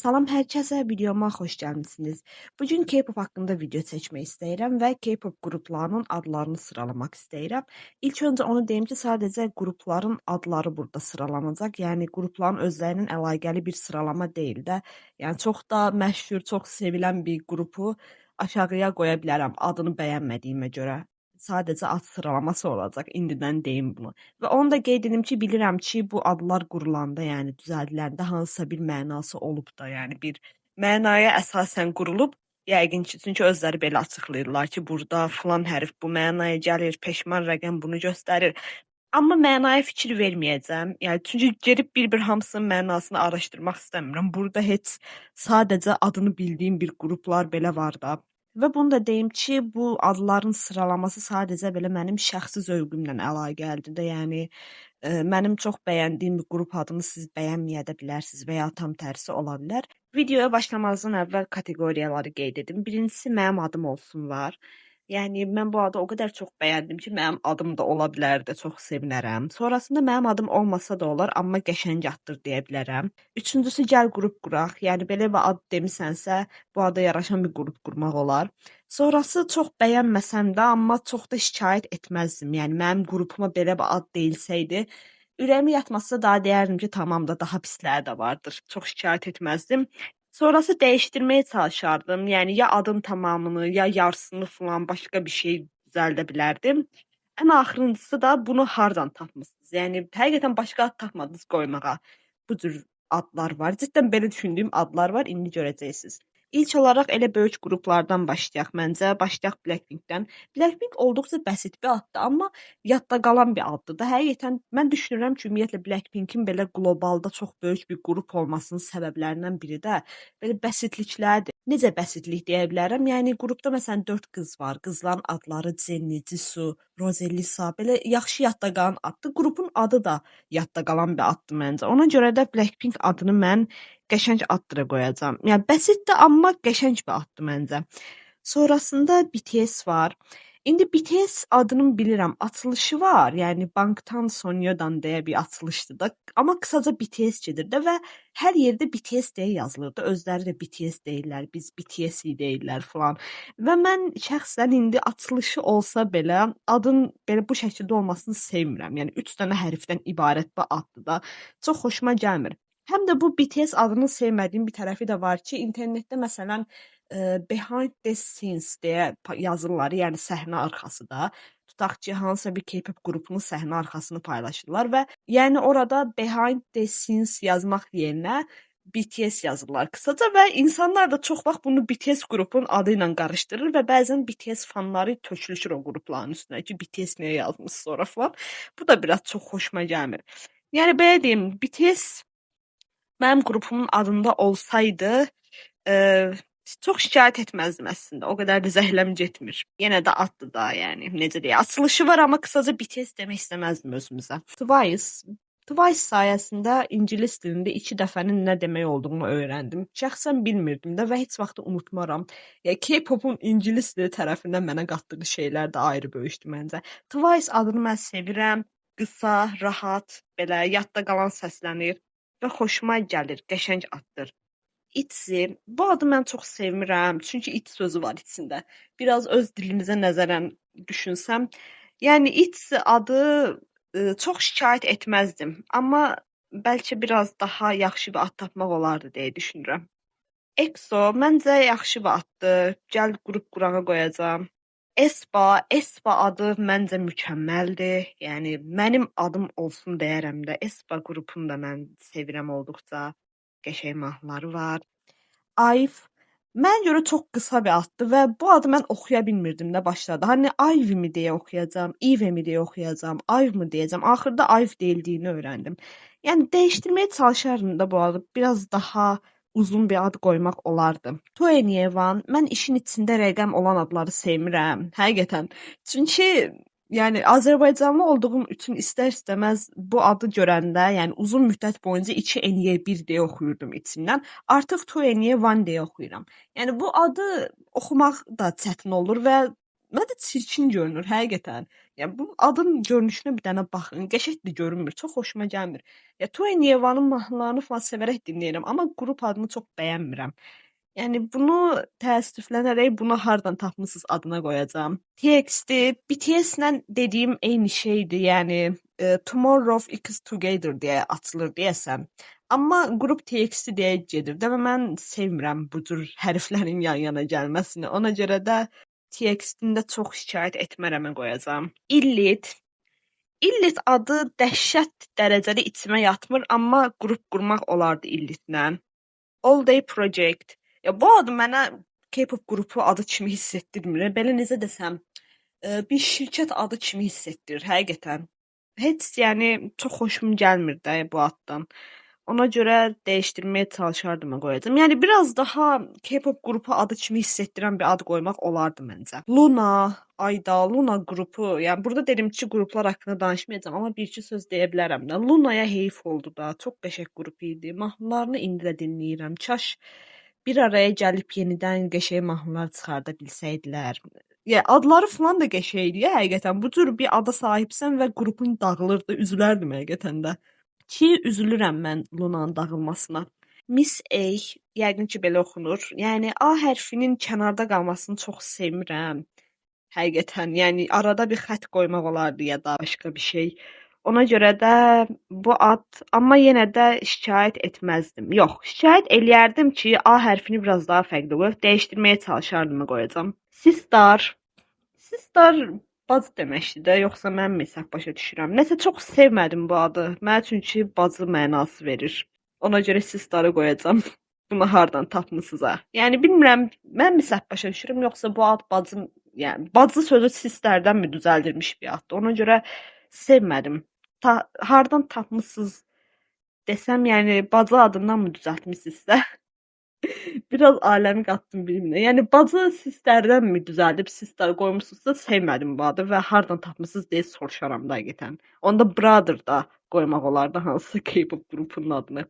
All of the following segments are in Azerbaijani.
Salam hər kəsə, videoma xoş gəlmisiniz. Bugün K-pop haqqında video çəkmək istəyirəm və K-pop qruplarının adlarını sıralamaq istəyirəm. İlk öncə onu deyim ki, sadəcə qrupların adları burada sıralanacaq. Yəni qrupların özlərinin əlaqəli bir sıralama deyil də. Yəni çox da məşhur, çox sevilən bir qrupu aşağıya qoya bilərəm adını bəyənmədiyimə görə. Sadəcə ad sıralaması olacaq. İndidən deyim bunu. Və onu da qeyd edim ki, bilirəm ki, bu adlar qurulanda, yəni düzəldiləndə hansısa bir mənası olub da, yəni bir mənaya əsasən qurulub. Yəqin ki, çünki özləri belə açıqlayırlar ki, burada filan hərf bu mənaya gəlir, peşman rəqəm bunu göstərir. Amma mənaya fikir verməyəcəm. Yəni çünki gedib bir-bir hamısının mənasını araşdırmaq istəmirəm. Burada heç sadəcə adını bildiyim bir qruplar belə var da. Və bunu da deyim ki, bu adların sıralaması sadəcə belə mənim şəxsi zövqümlə əlaqəlidir də. Yəni mənim çox bəyəndiyim bir qrup adını siz bəyənməyə də bilərsiniz və ya tam tərsi ola bilər. Videoya başlamazdan əvvəl kateqoriyaları qeyd edim. Birincisi mənim adım olsun var. Yəni mən bu adı o qədər çox bəyəndim ki, mənim adım da ola bilərdi, çox sevinərəm. Sonrasında mənim adım olmasa da olar, amma qəşəng addır deyə bilərəm. Üçüncüsü gəl qrup quraq. Yəni belə bir ad demisənsə, bu ada yaraşan bir qrup qurmaq olar. Sonrası çox bəyənməsəm də, amma çox da şikayət etməzdim. Yəni mənim qrupuma belə bir ad deyilsəydi, ürəyimi yatmasa daha deyərdim ki, tamam da daha pisləri də vardır. Çox şikayət etməzdim. Sonrası dəyişdirməyə çalışardım. Yəni ya adın tamamını, ya yarısını falan başqa bir şey düzəldə bilərdim. Ən axırıncısı da bunu hardan tapmısınız? Yəni həqiqətən başqa ad tapmadınız qoymağa. Bu cür adlar var. Cidden belə düşündüyüm adlar var. İndi görəcəksiniz. İlk olaraq elə böyük qruplardan başlayaq məncə. Başlayaq Blackpinkdən. Blackpink olduqca bəsit bir addır, amma yadda qalan bir addır da. Həqiqətən mən düşünürəm ki, ümumiyyətlə Blackpinkin belə qlobalda çox böyük bir qrup olmasının səbəblərindən biri də belə bəsitliklərdir. Necə bəsitlik deyə bilərəm? Yəni qrupda məsələn 4 qız var. Qızların adları Jennie, Jisoo, Rose, Lisa. Belə yaxşı yadda qalan addır. Qrupun adı da yadda qalan bir addır məncə. Ona görə də Blackpink adını mən qəşəng addıra qoyacağam. Yəni bəsitdir, amma qəşəng bir addır məncə. Sonrasında BTS var. İndi BTS adının bilirəm, açılışı var. Yəni Bangtan Sonyeodan deyə bir açılışdır da. Amma qısaca BTS gedir də və hər yerdə BTS deyə yazılır da. Özləri də BTS deyirlər, biz BTS deyirlər falan. Və mən şəxsən indi açılışı olsa belə adın belə bu şəkildə olmasını sevmirəm. Yəni 3 dənə hərfdən ibarət bir addır da. Çox xoşuma gəlmir. Həm də bu BTS adını sevmədiyim bir tərəfi də var ki, internetdə məsələn behind the scenes deyə yazırlar, yəni səhnə arxası da. Tutaq ki, hansısa bir K-pop qrupunun səhnə arxasını paylaşırlar və yəni orada behind the scenes yazmaq yerinə BTS yazırlar qısaca və insanlar da çox vaxt bunu BTS qrupun adı ilə qarışdırır və bəzən BTS fanları tökülüşür o qrupların üstünə ki, BTS niyə yazmış sonra falan. Bu da biraz çox xoşuma gəlmir. Yəni belə deyim, BTS mənim qrupumun adında olsaydı, çox şikayət etməzdim əslində. O qədər də zəhləm getmir. Yenə də addır da, yəni necə deyə. Açılışı var, amma qısaca BTS demək istəməzdim özümüzə. Twice sayəsində ingilis dilində 2 dəfənin nə demək olduğunu öyrəndim. Şəxsən bilmirdim də və heç vaxt unutmaram. Yəni K-popun ingilis dili tərəfindən mənə qatdığı şeylər də ayrı böyükdür məncə. Twice adını mən sevirəm. Qısa, rahat, belə yadda qalan səslənir və xoşuma gəlir, qəşəng addır. ITZY, bu adı mən çox sevmirəm, çünki it sözü var içində. Biraz öz dilimizə nəzərən düşünsəm, yəni ITZY adı çox şikayət etməzdim, amma bəlkə biraz daha yaxşı bir ad tapmaq olardı deyə düşünürəm. EXO məncə yaxşı bir addır. Gəl qrup qurağa qoyacağam. aespa adı məncə mükəmməldir. Yəni mənim adım olsun deyərəm də. aespa qrupunu da mən sevirəm olduqca. Qəşəng mahnıları var. IVE mənə görə çox qısa bir addır və bu adı mən oxuya bilmirdim də başlarda. Hani Ivy mi deyə oxuyacağam, Eve mi deyə oxuyacağam, Ive mi deyəcəm. Axırda Ive deyildiyini öyrəndim. Yəni dəyişdirməyə çalışardım da bu adı. Biraz daha uzun bir ad qoymaq olardı. 21, mən işin içində rəqəm olan adları sevmirəm. Həqiqətən. Çünki yəni Azərbaycanlı olduğum üçün istər-istəməz bu adı görəndə, yəni uzun müddət boyunca 2N1 deyə oxuyurdum içimdən. Artıq 2N1 deyə oxuyuram. Yəni bu adı oxumaq da çətin olur və Mənə çirkin görünür həqiqətən. Yəni bu adın görünüşünə bir dənə baxın. Qəşəng də görünmür. Çox xoşuma gəlmir. Ya Twenty Yevanın mahnılarını falan sevərək dinləyirəm, amma qrup adını çox bəyənmirəm. Yəni bunu təəssüflənərək bunu hardan tapmısınız adına qoyacağam. TXT, BTS-lə dediyim eyni şeydir. Yəni Tomorrow X Together deyə açılır deyəsəm. Amma qrup TXT deyə gedir də və mən sevmirəm bu cür hərflərin yan-yana gəlməsini. Ona görə də TXT-ndə çox şikayət etmərəmə qoyacağam. Illit adı dəhşət dərəcədə içimə yatmır, amma qrup qurmaq olardı Illitlə. All Day Project. Ya bu adı mənə K-pop qrupu adı kimi hiss etdirmir. Belə necə desəm, bir şirkət adı kimi hiss etdirir həqiqətən. Heç yəni çox xoşum gəlmir də bu addan. Ona görə dəyişdirməyə çalışardım qoyacağım. Yəni biraz daha K-pop qrupu adı kimi hiss etdirən bir ad qoymaq olardı məncə. Luna, Ayda, Luna qrupu. Yəni burada dedim ki, qruplar haqqında danışmayacağam, amma bir iki söz deyə bilərəm də. Lunaya heyf oldu da. Çox qəşəng qrup idi. Mahnılarını indi də dinləyirəm. Kaş bir araya gəlib yenidən qəşəng mahnılar çıxarda bilsəydilər. Ya adları falan da qəşəng idi. Həqiqətən bu cür bir ada sahibsən və qrupun dağılırdı, üzülərdim həqiqətən də. Ki üzülürəm mən Lunanın dağılmasına. Miss A, yəqin ki belə oxunur. Yəni A hərfinin kənarda qalmasını çox sevmirəm. Həqiqətən, yəni arada bir xətt qoymaq olardı ya da başqa bir şey. Ona görə də bu ad, amma yenə də şikayət etməzdim. Yox, şikayət eləyərdim ki, A hərfini biraz daha fərqli qoyub dəyişdirməyə çalışardım qoyacağam. Sistar bacı deməkdir də, yoxsa mən mi səhv başa düşürəm? Nəsə çox sevmədim bu adı. Mənə çünki bacı mənası verir. Ona görə Sistarı qoyacağam. Bunu hardan tapmısınız? Yəni bilmirəm, mən mi səhv başa düşürəm, yoxsa bu ad bacı, yəni bacı sözü Sisterdən mi düzəldilmiş bir addır? Ona görə sevmədim. Hardan tapmısınız desəm, yəni bacı adından mı düzəltmisinizsə? Biraz aləmi qatdım bir-birinə. Yəni bacı Sisterdən mi düzəldib Sister qoymusunuzsa sevmədim bu adı və hardan tapmısınız deyə soruşaram da həqiqətən. Onda Brother da qoymaq olardı hansısa K-pop qrupunun adını.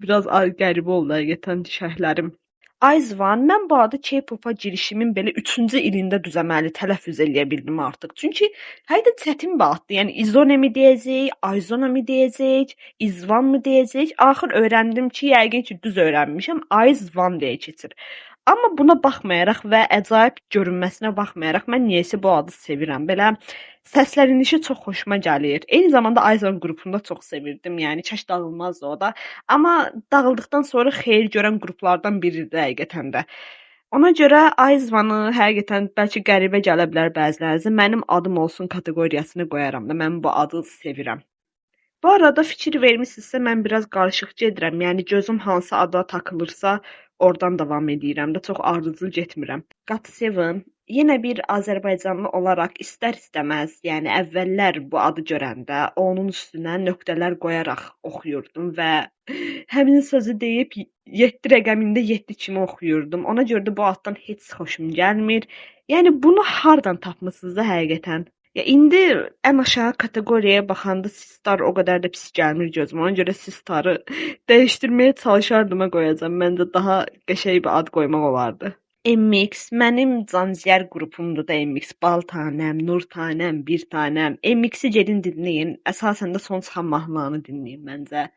Biraz qəribə oldu həqiqətən şərhlərim. Ayzvan, mən bu adı K-popa girişimin belə 3-cü ilində düzəməli tələffüz eləyə bildim artıq. Çünki həqiqətən çətin bir addır. Yəni İzone mi deyəcəyik, Ayzona mı deyəcəyik, İzvan mı deyəcəyik? Axır öyrəndim ki, yəqin ki, düz öyrənmişəm. Ayzvan deyə keçir. Amma buna baxmayaraq və əcaib görünməsinə baxmayaraq mən niyəsə bu adı sevirəm. Belə səslənişi çox xoşuma gəlir. Eyni zamanda Ayzvan qrupunu da çox sevirdim. Yəni kaş dağılmazdı o da. Amma dağıldıqdan sonra xeyir görən qruplardan biridir həqiqətən də. Ona görə Ayzvanı həqiqətən bəlkə qəribə gələ bilər bəzilərinizə. Mənim adım olsun kateqoriyasını qoyaram da. Mən bu adı sevirəm. Bu arada fikir vermisinizsə mən biraz qarışıq gedirəm. Yəni gözüm hansı ada takılırsa oradan davam edirəm də, çox ardıcıl getmirəm. GOT7 yenə bir Azərbaycanlı olaraq istər-istəməz, yəni əvvəllər bu adı görəndə onun üstünə nöqtələr qoyaraq oxuyurdum və həmin sözü deyib 7 rəqəmində 7 kimi oxuyurdum. Ona görə də bu addan heç xoşum gəlmir. Yəni bunu hardan tapmısınız da həqiqətən? Ya indi ən aşağı kateqoriyaya baxanda Sistar o qədər də pis gəlmir gözümə. Ona görə Sistarı dəyişdirməyə çalışardım qoyacağam. Məncə daha qəşəng bir ad qoymaq olardı. MX mənim canciyər qrupumdur da MX. Bal tanəm, nur tanəm, bir tanəm. MX-i gedin dinləyin. Əsasən də son çıxan mahnılarını dinləyin məncə.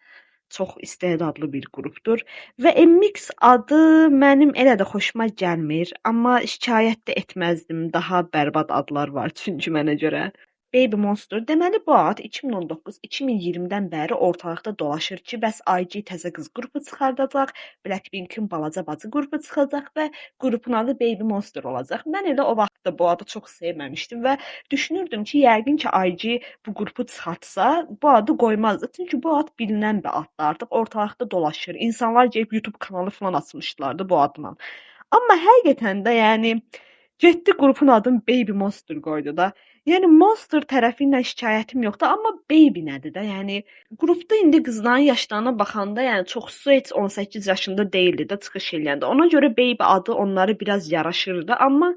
Çox istedadlı bir qrupdur və MX adı mənim elə də xoşuma gəlmir, amma şikayət də etməzdim. Daha bərbad adlar var çünki mənə görə. Baby Monster. Deməli bu ad 2019-2020-dən bəri ortalıqda dolaşır ki, bəs IG təzə qız qrupu çıxardacaq, Blackpink-in balaca bacı qrupu çıxacaq və qrupun adı Baby Monster olacaq. Mən elə o vaxtda bu adı çox sevməmişdim və düşünürdüm ki, yəqin ki IG bu qrupu çıxartsa, bu adı qoymazdı. Çünki bu ad bilinən bir addır, artıq ortalıqda dolaşır. İnsanlar gəlib YouTube kanalı falan açmışdılar bu adla. Amma həqiqətən də yəni getdi qrupun adını Baby Monster qoydu da. Yəni Monster tərəfi ilə şikayətim yoxdur, amma Baby nədir də? Yəni qrupda indi qızların yaşlarına baxanda, yəni çoxsu heç 18 yaşında deyildi də çıxış eləyəndə. Ona görə Baby adı onlara biraz yaraşırdı, amma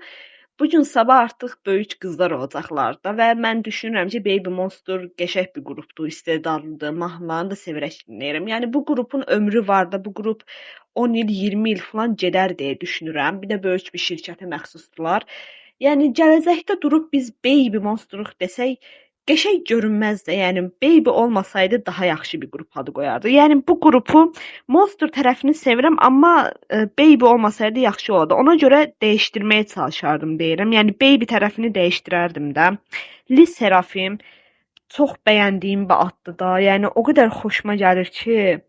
bu gün sabah artıq böyük qızlar olacaqlar da və mən düşünürəm ki, Baby Monster qəşəng bir qrupdur, istedadlıdır, mahnılarını da sevərək dinləyirəm. Yəni bu qrupun ömrü var da, bu qrup 10 il, 20 il falan gedər deyə düşünürəm. Bir də böyük bir şirkətə məxsusdular. Yəni gələcəkdə durub biz Baby Monster-uq desək, qəşəng görünməzdi. Yəni Baby olmasaydı daha yaxşı bir qrup adı qoyardı. Yəni bu qrupu Monster tərəfini sevirəm, amma Baby olmasaydı yaxşı olardı. Ona görə dəyişdirməyə çalışardım deyirəm. Yəni Baby tərəfini dəyişdirərdim də. Li Serafim çox bəyəndiyim bir addır da. Yəni o qədər xoşuma gəlir ki,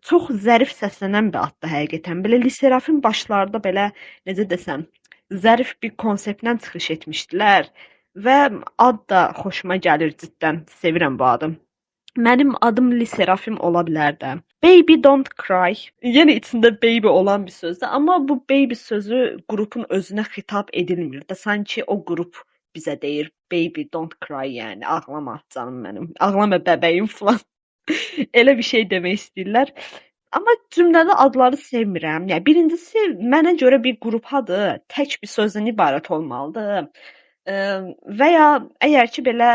çox zərif səslənən bir addır həqiqətən. Belə Li Serafim başlarda belə necə desəm, zərif bir konseptdən çıxış etmişdilər və ad da xoşuma gəlir cidden. Sevirəm bu adı. Mənim adım Li Serafim ola bilər də. Baby don't cry. Yenə içində baby olan bir sözdür, amma bu baby sözü qrupun özünə xitab edilmir də. Sanki o qrup bizə deyir baby don't cry, yəni ağlama canım mənim. Ağlama bəbəyim falan. Elə bir şey demək istəyirlər. Amma cümləli adları sevmirəm. Yəni birincisi mənə görə bir qrup adı tək bir sözdən ibarət olmalıdır. Və ya əgər ki belə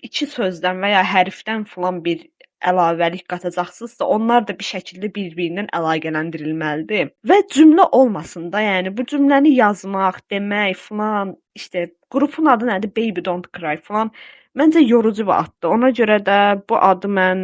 iki sözdən və ya hərfdən falan bir əlavəlik qatacaqsınızsa, onlar da bir şəkildə bir-birindən əlaqələndirilməlidir. Və cümlə olmasın da, yəni bu cümləni yazmaq, demək falan, işte qrupun adı nədir? Baby don't cry falan. Məncə yorucu bir addır. Ona görə də bu adı mən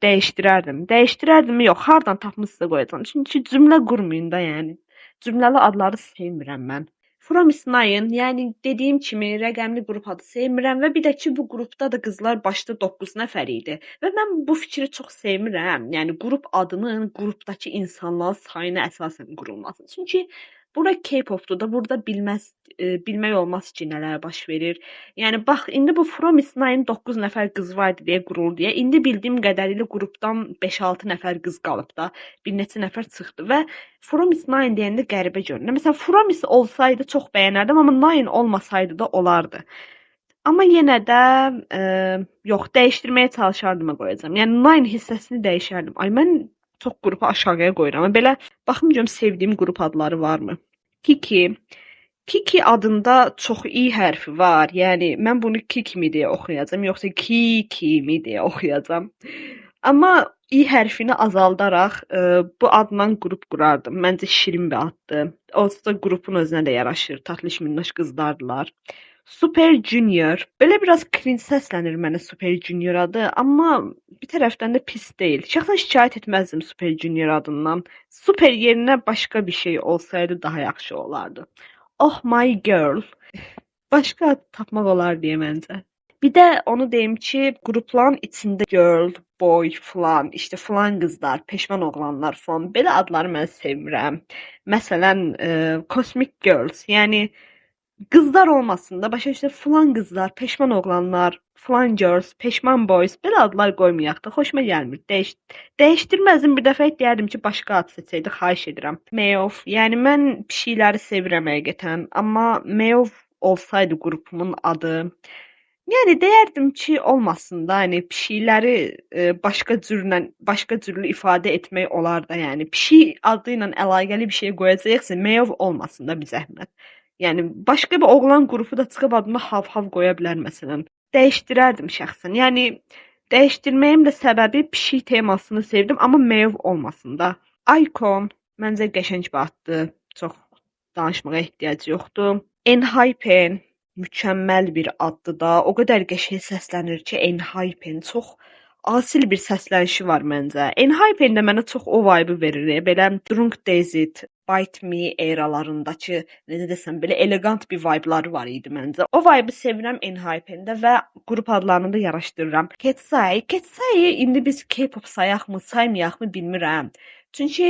dəyişdirərdim. Dəyişdirərdimmi? Yox, hardan tapmısınızsa qoyacağam. Çünki cümlə qurmayın da, yəni. Cümləli adları sevmirəm mən. From Isnayın, yəni dediyim kimi rəqəmli qrup adı sevmirəm və bir də ki bu qrupda da qızlar başda 9 nəfər idi və mən bu fikri çox sevmirəm. Yəni qrup adının qrupdakı insanların sayına əsasən qurulması. Çünki bura K-popdur da, burada bilmək olmaz ki, nələr baş verir. Yəni bax, indi bu From Isnayın 9 nəfər qız var idi deyə quruldu deyə. İndi bildiyim qədərilə qrupdan 5-6 nəfər qız qalıb da, bir neçə nəfər çıxdı və From Isnayın deyəndə qəribə görünür. Məsələn, From Is olsaydı çox bəyənərdim, amma Nine olmasaydı da olardı. Amma yenə də yox, dəyişdirməyə çalışardım qoyacağam. Yəni Nine hissəsini dəyişərdim. Ay mən çox qrupu aşağıya qoyuram. Amma belə baxım görüm sevdiyim qrup adları varmı? Kiki. Kiki adında çox i hərfi var. Yəni mən bunu Kiki mi deyə oxuyacağam, yoxsa Kiki mi deyə oxuyacağam. Amma i hərfini azaldaraq bu adla qrup qurardım. Məncə şirin bir addır. Olsa da qrupun özünə də yaraşır. Tatlış minnoş qızlardılar. Super Junior. Belə biraz cringe səslənir mənə Super Junior adı, amma bir tərəfdən də pis deyil. Şəxsən şikayət etməzdim Super Junior adından. Super yerinə başqa bir şey olsaydı daha yaxşı olardı. Oh my girl. Başqa ad tapmaq olar deyə məncə. Bir də onu deyim ki, qrupların içində girl, boy falan, işte falan qızlar, peşman oğlanlar falan belə adları mən sevmirəm. Məsələn, Cosmic Girls, yəni qızlar olmasın da, başa işte falan qızlar, peşman oğlanlar, falan girls, peşman boys, belə adlar qoymayaq da, xoşuma gəlmir. Dəyişdirməzdim, bir dəfə deyərdim ki, başqa ad seçəydi, xahiş edirəm. Meow, yəni mən pişikləri sevirəm həqiqətən, amma Meow olsaydı qrupumun adı, yəni deyərdim ki, olmasın da, yəni pişikləri başqa cürlü ifadə etmək olar da, yəni pişik adı ilə əlaqəli bir şey qoyacaqsa, Meow olmasın da bir zəhmət. Yəni başqa bir oğlan qrupu da çıxıb adına Hav-Hav qoya bilər məsələn. Dəyişdirərdim şəxsən. Yəni dəyişdirməyin də səbəbi pişik temasını sevdim, amma Meow olmasın da. Icon məncə qəşəng bir addır. Çox danışmağa ehtiyac yoxdur. Enhypen mükəmməl bir addır da. O qədər qəşəng səslənir ki, Enhypen çox asil bir səslənişi var məncə. Enhypen də mənə çox o vibe verir. Belə Drunk Daisy, Bite Me eralarındakı, necə desəm, belə elegant bir vibe'ları var idi məncə. O vibe'ı sevirəm Enhypen'də və qrup adlarını da yaraşdırıram. Ketsai indi biz K-pop sayaqmı, saymayaqmı bilmirəm. Çünki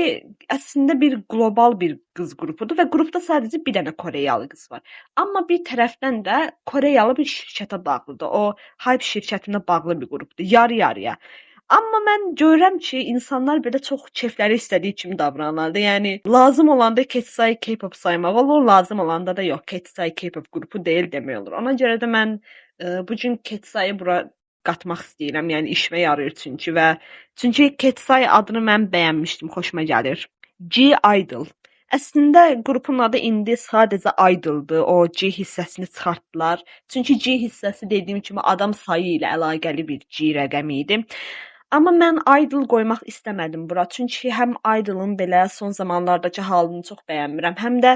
əslində bir qlobal bir qız qrupudur və qrupda sadəcə bir dənə Koreyalı qız var. Amma bir tərəfdən də Koreyalı bir şirkətə bağlıdır. O Hype şirkətinə bağlı bir qrupdur, yarı-yarıya. Amma mən görürəm ki, insanlar belə çox keyfləri istədiyi kimi davranırlar. Yəni lazım olanda Ketsai K-pop saymaq olur, lazım olanda da yox, Ketsai K-pop qrupu deyil demək olur. Ona görə də mən bu gün Ketsai bura qatmaq istəyirəm. Yəni işimə yarayır çünki Ketsai adını mən bəyənmişdim, xoşuma gəlir. G-Idol. Əslində qrupun adı indi sadəcə Idol'dur. O G hissəsini çıxartdılar. Çünki G hissəsi dediyim kimi adam sayı ilə əlaqəli bir G rəqəmi idi. Amma mən Idol qoymaq istəmədim bura. Çünki həm Idol'ın belə son zamanlardakı halını çox bəyənmirəm, həm də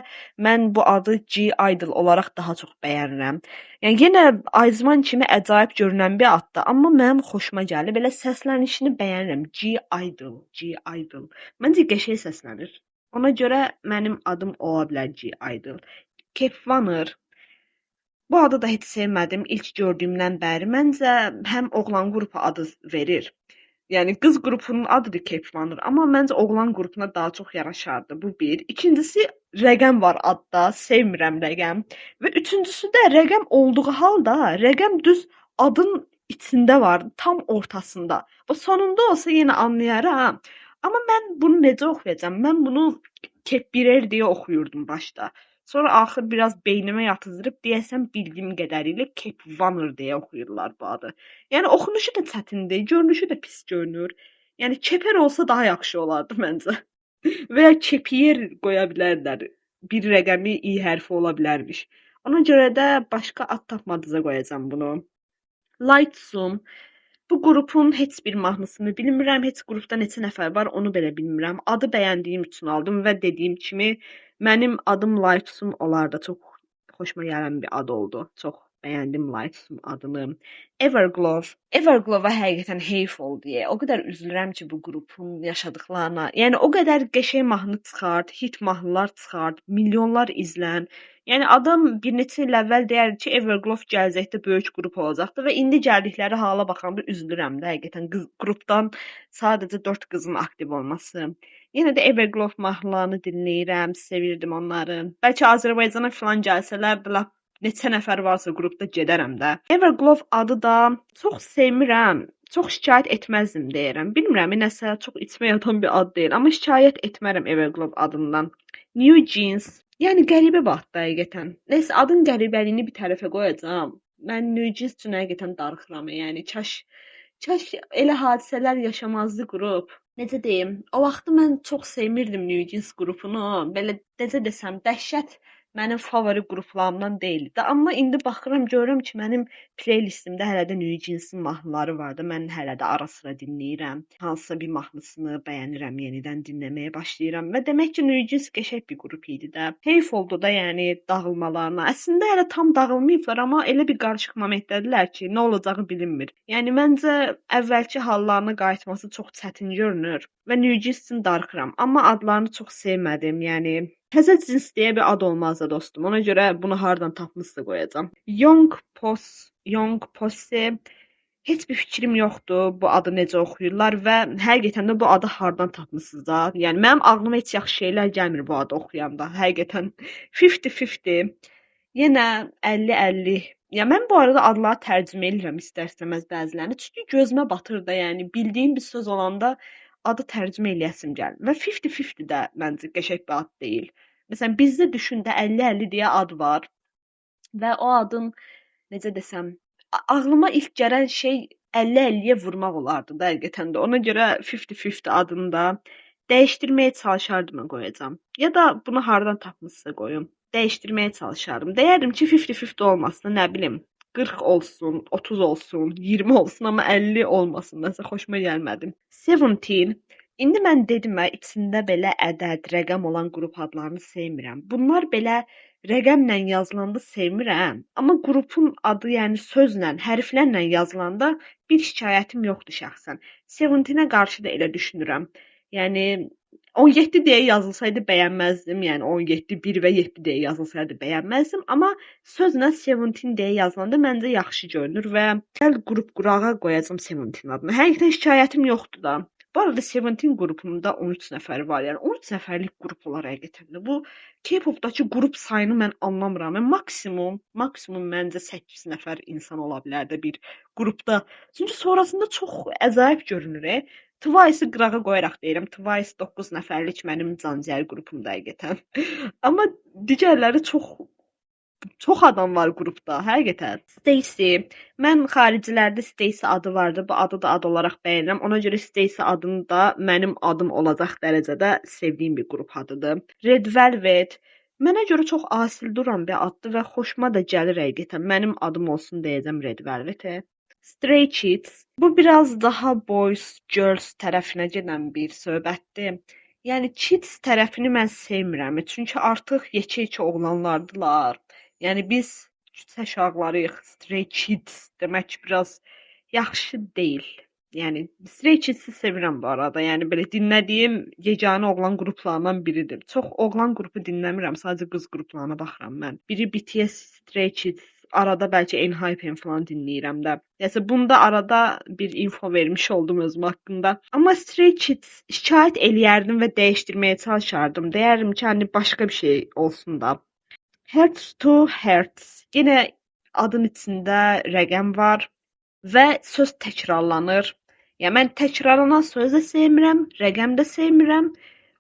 mən bu adı G-Idol olaraq daha çox bəyənirəm. Yəni yenə Ayzman kimi əcaib görünən bir addır, amma mənim xoşuma gəlir. Belə səslənişini bəyənirəm. G-Idol, G-Idol. Məncə qəşəng səslənir. Ona görə mənim adım ola bilər G-Idol. Kepvanır. Bu adı da heç sevmədim ilk gördüyümdən bəri. Məncə həm oğlan qrupu adı verir. Yəni qız qrupunun adıdır Kepvanır, amma məncə oğlan qrupuna daha çox yaraşardı. Bu bir. İkincisi rəqəm var adda, sevmirəm rəqəm. Və üçüncüsü də rəqəm olduğu halda rəqəm düz adın içində var, tam ortasında. O sonunda olsa yenə anlayaram. Amma mən bunu necə oxuyacağam? Mən bunu Kepbirer deyə oxuyurdum başda. Sonra axır biraz beynimə yatızdırıb deyəsən bildiyim qədərilə Kepvanır deyə oxuyurlar bu adı. Yəni oxunuşu da çətindir, görünüşü də pis görünür. Yəni Keper olsa daha yaxşı olardı məncə. Və ya Kepier qoya bilərdilər. Bir rəqəmi i hərfi ola bilərmiş. Ona görə də başqa ad tapmadıza qoyacağam bunu. Lightsum. Bu qrupun heç bir mahnısını bilmirəm, heç qrupda neçə nəfər var, onu belə bilmirəm. Adı bəyəndiyim üçün aldım və dediyim kimi mənim adım Lightsum olardı. Çox xoşuma gələn bir ad oldu. Çox bəyəndim Lightsum adını. Everglow. Everglow'a həqiqətən heyf oldu. O qədər üzülürəm ki, bu qrupun yaşadıqlarına. Yəni o qədər qəşəng mahnı çıxart, hit mahnılar çıxart, milyonlar izlən. Yəni adam bir neçə il əvvəl deyərdi ki, Everglow gələcəkdə böyük qrup olacaqdı və indi gəldikləri hala baxanda üzülürəm də həqiqətən qrupdan sadəcə 4 qızın aktiv olması. Yenə də Everglow mahnılarını dinləyirəm, sevirdim onları. Bəlkə Azərbaycana filan gəlsələr, lap neçə nəfər varsa qrupda gedərəm də. Everglow adı da çox sevmirəm. Çox şikayət etməzdim deyirəm. Bilmirəm, nəsə çox içmə yatan bir ad deyil, amma şikayət etmərəm Everglow adından. New Jeans. Yəni qəribə bir addır həqiqətən. Nəysə adın qəribəliyini bir tərəfə qoyacağam. Mən New Jeans üçün həqiqətən darıxıram. Yəni kaş elə hadisələr yaşamazdı qrup. Necə deyim? O vaxtı mən çox sevmirdim New Jeans qrupunu. Belə necə desəm, dəhşət mənim favori qruplarımdan deyildi. Amma indi baxıram, görürəm ki, mənim playlistimdə hələ də New Jeans'in mahnıları var da. Mən hələ də ara sıra dinləyirəm. Hansısa bir mahnısını bəyənirəm, yenidən dinləməyə başlayıram və demək ki, New Jeans qəşəng bir qrup idi də. Heyf oldu da, yəni dağılmalarına. Əslində hələ tam dağılmayıblar, amma elə bir qarışıq momentdədirlər ki, nə olacağı bilinmir. Yəni məncə əvvəlki hallarına qayıtması çox çətin görünür və New Jeans üçün darıxıram. Amma adlarını çox sevmədim. Yəni təzə cins deyə bir ad olmazdı dostum. Ona görə bunu hardan tapmışsa qoyacağam. Young Posse. Heç bir fikrim yoxdur bu adı necə oxuyurlar və həqiqətən də bu adı hardan tapmısınız da? Yəni mənim ağlıma heç yaxşı şeylər gəlmir bu adı oxuyanda. Həqiqətən 50-50. Yenə 50-50. Ya mən bu arada adları tərcümə edirəm istər-istəməz bəzilərini. Çünki gözümə batır da, yəni bildiyim bir söz olanda adı tərcümə eləyəsim gəlir. Və 50-50 də məncə qəşəng bir ad deyil. Məsələn, bizdə düşün də 50-50 deyə ad var və o adın necə desəm, ağlıma ilk gələn şey 50-50-yə vurmaq olardı da həqiqətən də. Ona görə 50-50 adını da dəyişdirməyə çalışardım qoyacağam. Ya da bunu hardan tapmışsa qoyum. Dəyişdirməyə çalışardım. Deyərdim ki, 50-50 olmasın, nə bilim. 40 olsun, 30 olsun, 20 olsun, amma 50 olmasın. Nəsə xoşuma gəlmədi. 17. İndi mən dedim, içində belə ədəd, rəqəm olan qrup adlarını sevmirəm. Bunlar belə rəqəmlə yazılanda sevmirəm. Amma qrupun adı, yəni sözlə, hərflərlə yazılanda bir şikayətim yoxdur şəxsən. 17-nə qarşı da elə düşünürəm. Yəni 17 deyə yazılsaydı bəyənməzdim. Yəni 17, 1 və 7 deyə yazılsaydı bəyənməzdim. Amma sözlə 17 deyə yazılanda məncə yaxşı görünür və gəl qrup qurağa qoyacağam 17 adını. Həqiqətən şikayətim yoxdur da. Bu arada 17 qrupunda 13 nəfər var. Yəni 13 nəfərlik qrup olar həqiqətən də. Bu K-popdakı qrup sayını mən anlamıram. Yəni maksimum məncə 8 nəfər insan ola bilər də bir qrupda. Çünki sonrasında çox əcaib görünür. Twice-ı qırağa qoyaraq deyirəm. Twice 9 nəfərlik mənim canciyər qrupumda həqiqətən. Amma digərləri çox adam var qrupda, həqiqətən. Stacy. Mən xaricilərdə Stacy adı vardı. Bu adı da ad olaraq bəyənirəm. Ona görə Stacy adını da mənim adım olacaq dərəcədə sevdiyim bir qrup adıdır. Red Velvet. Mənə görə çox asil duran bir addır və xoşuma da gəlir həqiqətən. Mənim adım olsun deyəcəm Red Velvet-ə. Stray Kids. Bu biraz daha boys, girls tərəfinə gedən bir söhbətdir. Yəni kids tərəfini mən sevmirəm. Çünki artıq yekə-yekə oğlanlardılar. Yəni biz küçə uşaqlarıyıq. Stray Kids demək biraz yaxşı deyil. Yəni Stray Kids-i sevirəm bu arada. Yəni belə dinlədiyim yeganə oğlan qruplarından biridir. Çox oğlan qrupu dinləmirəm, sadəcə qız qruplarına baxıram mən. Biri BTS, Stray Kids, arada bəlkə ENHYPEN falan dinləyirəm də. Yəni bunda arada bir info vermiş oldum özüm haqqında. Amma Stray Kids şikayət eləyərdim və dəyişdirməyə çalışardım. Deyərdim ki, hani başqa bir şey olsun da. Hertz to Hertz. Yenə adın içində rəqəm var və söz təkrarlanır. Yəni mən təkrarlanan söz də sevmirəm, rəqəm də sevmirəm.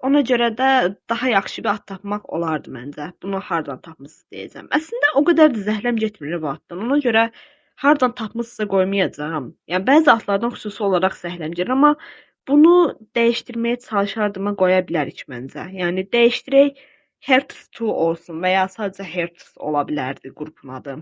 Ona görə də daha yaxşı bir ad tapmaq olardı məncə. Bunu hardan tapmısınız deyəcəm. Əslində o qədər də zəhləm getmir bu addan. Ona görə hardan tapmısınızsa qoymayacağam. Yəni bəzi adlardan xüsusi olaraq zəhləm gedir, amma bunu dəyişdirməyə çalışardıma qoya bilərik məncə. Yəni dəyişdirək Hertz 2 olsun və ya sadəcə Hertz ola bilərdi qrupun adı.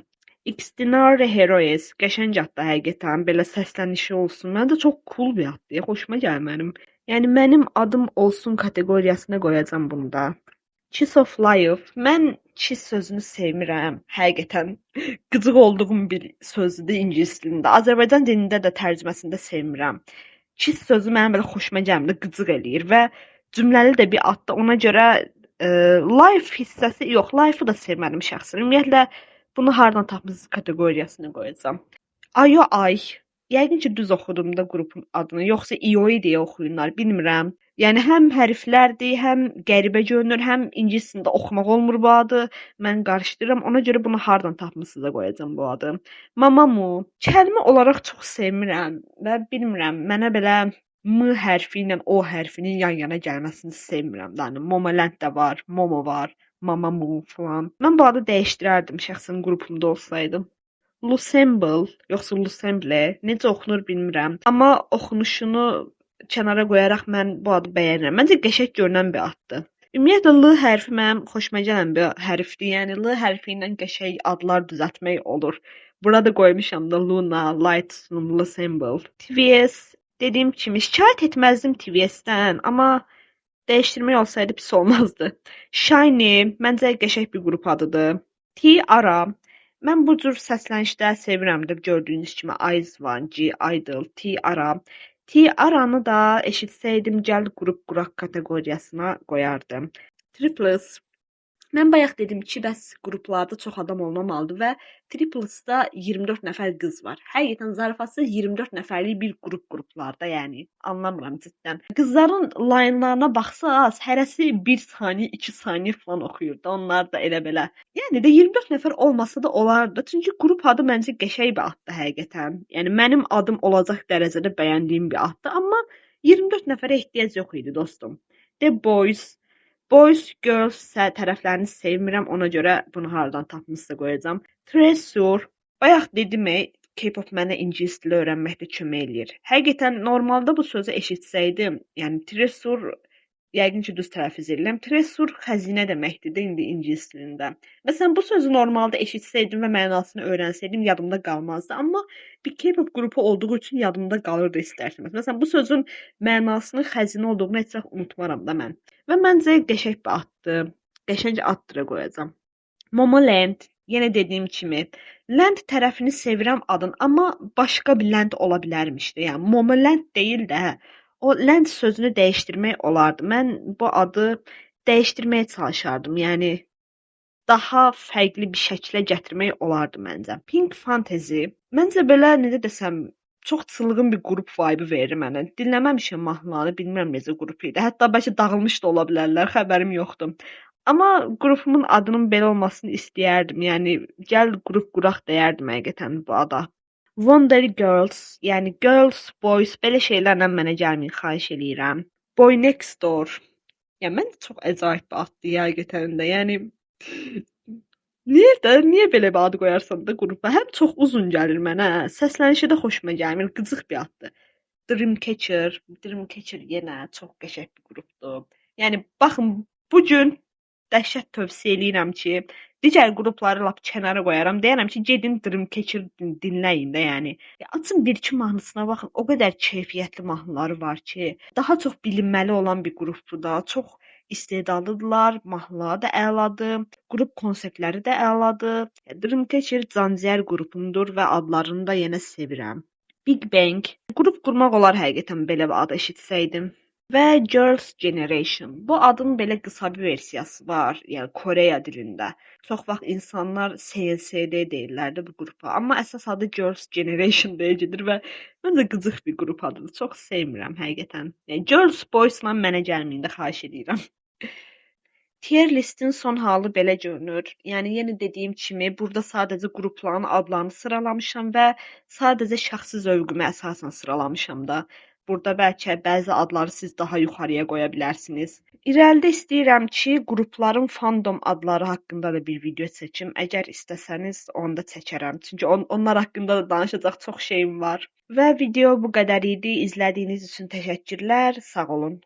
Extraordinary Heroes qəşəng addır həqiqətən. Belə səslənişi olsun. Məncə çox cool bir addır. Xoşuma gəlir mənim. Yəni mənim adım olsun kateqoriyasına qoyacağam bunu da. Kiss of Life. Mən kiss sözünü sevmirəm. Həqiqətən qıcıq olduğum bir sözdür ingilis dilində. Azərbaycan dilində də tərcüməsində sevmirəm. Kiss sözü mənim belə xoşuma gəlmir, qıcıq eləyir və cümləli də bir addır. Ona görə life hissəsi yox, life-ı da sevmədim şəxsən. Ümumiyyətlə bunu hardan tapmısınız kateqoriyasına qoyacağam. Ayo Ay. Yəqin ki düz oxudum da qrupun adını, yoxsa İOI deyə oxuyurlar, bilmirəm. Yəni həm hərflərdir, həm qəribə görünür, həm ingilis dilində oxumaq olmur bu adı. Mən qarışdırıram. Ona görə bunu hardan tapmısınız da qoyacağam bu adı. Mamamoo. Kəlmə olaraq çox sevmirəm və bilmirəm, mənə belə M hərfi ilə O hərfinin yan-yana gəlməsini sevmirəm. Yəni Momoland da var, Momo var. Mamamoo falan. Mən bu adı dəyişdirərdim şəxsən qrupumda olsaydım. Lusemble, yoxsa Lusemble, necə oxunur bilmirəm. Amma oxunuşunu kənara qoyaraq mən bu adı bəyənirəm. Məncə qəşəng görünən bir addır. Ümumiyyətlə L hərfi mənim xoşuma gələn bir hərfdir. Yəni L hərfi ilə qəşəng adlar düzəltmək olur. Burada qoymuşam da Luna, Lightstone, Lusemble. TVS dediyim kimi şikayət etməzdim TVS-dən, amma dəyişdirmək olsaydı pis olmazdı. Shiny məncə qəşəng bir qrup adıdır. T-Ara mən bu cür səslənişdə sevirəm də gördüyünüz kimi Aizvan, G Idol, T-Ara. T-Aranı da eşitsəydim gəl qrup quraq kateqoriyasına qoyardım. Triplets. Mən bayaq dedim ki, bəs qruplarda çox adam olmamalıdır və Triplets'da 24 nəfər qız var. Həqiqətən zarafatsız 24 nəfərlik bir qruplarda, yəni anlamıram cidden. Qızların line-larına baxsaz, hərəsi 1 saniyə, 2 saniyə falan oxuyur da, onlar da elə belə. Yəni də 24 nəfər olmasa da olardı. Çünki qrup adı məncə qəşəng bir addır həqiqətən. Yəni mənim adım olacaq dərəcədə bəyəndiyim bir addır, amma 24 nəfərə ehtiyac yox idi dostum. The Boys Boys, girls tərəflərini sevmirəm, ona görə bunu hardan tapmısınızsa qoyacağam. Treasure. Bayaq dedim, K-pop mənə ingilis dili öyrənməkdə kömək eləyir. Həqiqətən normalda bu sözü eşitsəydim, yəni treasure yəqin ki düz tələffüz edirəm. Treasure xəzinə deməkdir də indi ingilis dilində. Məsələn, bu sözü normalda eşitsəydim və mənasını öyrənsəydim yadımda qalmazdı, amma bir K-pop qrupu olduğu üçün yadımda qalırdı istərsəniz. Məsələn, bu sözün mənasının xəzinə olduğunu heç vaxt unutmaram da mən. Və məncə qəşəng bir addır. Qəşəng addıra qoyacağam. Momoland, yenə dediyim kimi, Land tərəfini sevirəm adın, amma başqa bir Land ola bilərmiş də. Yəni Momoland deyil də, o Land sözünü dəyişdirmək olardı. Mən bu adı dəyişdirməyə çalışardım. Yəni daha fərqli bir şəklə gətirmək olardı məncə. Pink Fantasy, məncə belə necə desəm, çox çılğın bir qrup vibe verir mənə. Dinləməmişəm mahnılarını, bilmirəm necə qrup idi. Hətta bəlkə dağılmış da ola bilərlər, xəbərim yoxdur. Amma qrupumun adının belə olmasını istəyərdim. Yəni gəl qrup quraq deyərdim həqiqətən bu ada. Wonder Girls, yəni girls, boys belə şeylərlə mənə gəlməyin xahiş eləyirəm. Boy Next Door. Yəni mən çox əcaib bir addır həqiqətən də. Yəni niyə belə bir ad qoyarsan da qrupa? Həm çox uzun gəlir mənə, səslənişi də xoşuma gəlmir, qıcıq bir addır. Dreamcatcher yenə çox qəşəng bir qrupdur. Yəni baxın, bu gün dəhşət tövsiyə eləyirəm ki, Digər qrupları lap kənara qoyaram. Deyərəm ki, gedin Dreamcatcher dinləyin də, yəni. Açın 1-2 mahnısına baxın. O qədər keyfiyyətli mahnıları var ki, daha çox bilinməli olan bir qrupdur da. Çox istedadlıdırlar, mahnıları da əladır, qrup konseptləri də əladır. Dreamcatcher canciyər qrupumdur və adlarını da yenə sevirəm. Big Bang. Qrup qurmaq olar həqiqətən belə bir ad eşitsəydim. Və Girls' Generation. Bu adın belə qısa bir versiyası var, yəni Koreya dilində. Çox vaxt insanlar CLCD deyirlərdi bu qrupa, amma əsas adı Girls' Generation deyə gedir və məncə qıcıq bir qrup adıdır. Çox sevmirəm həqiqətən. Yəni Girls Boys-la mənə gəlməyin də xahiş edirəm. Tier listin son halı belə görünür. Yəni yenə dediyim kimi, burada sadəcə qrupların adlarını sıralamışam və sadəcə şəxsi zövqümə əsasən sıralamışam da. Burada bəlkə bəzi adları siz daha yuxarıya qoya bilərsiniz. İrəlidə istəyirəm ki, qrupların fandom adları haqqında da bir video çəkim. Əgər istəsəniz, onu da çəkərəm. Çünki onlar haqqında da danışacaq çox şeyim var. Və video bu qədər idi. İzlədiyiniz üçün təşəkkürlər. Sağ olun.